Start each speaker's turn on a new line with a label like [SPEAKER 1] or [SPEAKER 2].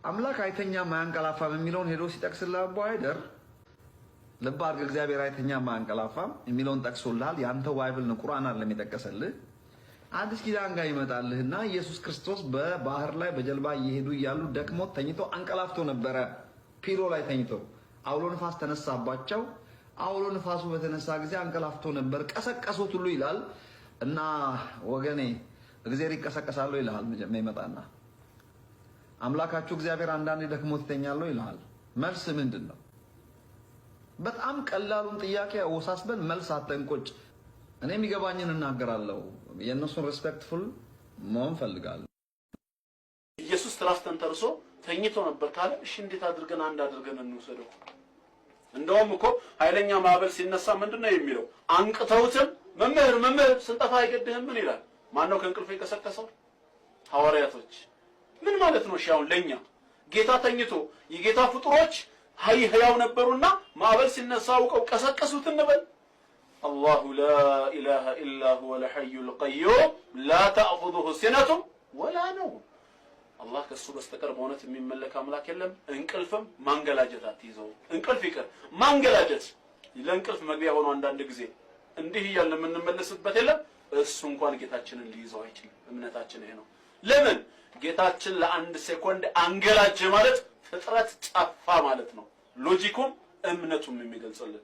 [SPEAKER 1] አምላክ አይተኛም አያንቀላፋም የሚለውን ሄዶ ሲጠቅስልህ አቡ አይደር ልብ አድርገህ እግዚአብሔር አይተኛም አያንቀላፋም የሚለውን ጠቅሶልሃል። ያንተ ባይብል ነው ቁርአን አይደለም የጠቀሰልህ። አዲስ ኪዳን ጋር ይመጣልህና ኢየሱስ ክርስቶስ በባህር ላይ በጀልባ እየሄዱ እያሉ ደክሞት ተኝቶ አንቀላፍቶ ነበረ። ፒሮ ላይ ተኝቶ አውሎ ንፋስ ተነሳባቸው። አውሎ ንፋሱ በተነሳ ጊዜ አንቀላፍቶ ነበር። ቀሰቀሱት ሁሉ ይላል እና ወገኔ እግዚአብሔር ይቀሰቀሳል ይላል። መጀመሪያ ይመጣና አምላካችሁ እግዚአብሔር አንዳንዴ ደክሞት ይተኛል ይላል። መልስ ምንድነው? በጣም ቀላሉን ጥያቄ ወሳስበን መልስ አተንቆጭ። እኔ የሚገባኝን እናገራለሁ። የእነሱን ሪስፔክትፉል መሆን ፈልጋለሁ።
[SPEAKER 2] ኢየሱስ ትራስ ተንተርሶ ተኝቶ ነበር ካለ እሺ እንዴት አድርገን አንድ አድርገን እንውሰደው? እንደውም እኮ ኃይለኛ ማዕበል ሲነሳ ምንድነው የሚለው? አንቅተውትም መምህር ስንጠፋ አይገድህም ምን ይላል? ማን ነው ከእንቅልፉ የቀሰቀሰው? ሐዋርያቶች። ምን ማለት ነው? አሁን ለኛ ጌታ ተኝቶ የጌታ ፍጡሮች ህያው ነበሩና ማዕበል ሲነሳ አውቀው ቀሰቀሱት እንበል? አላሁ ላ ኢላሃ ኢላ ሁወ አልሐዩል ቀዩም ላ ተእኹዙሁ ሲነቱን ወላ ነውም። አላህ ከሱ በስተቀር በእውነት የሚመለክ አምላክ የለም። እንቅልፍም ማንገላጀት አትይዘው። እንቅልፍ ይቀር ማንገላጀት ለእንቅልፍ መግቢያ ሆኖ አንዳንድ ጊዜ እንዲህ እያልን የምንመለስበት የለም። እሱ እንኳን ጌታችንን ሊይዘው አይችልም። እምነታችን ይሄ ነው። ለምን ጌታችን ለአንድ ሴኮንድ አንገላጀ ማለት ፍጥረት ጠፋ ማለት ነው። ሎጂኩም እምነቱም የሚገልጽልን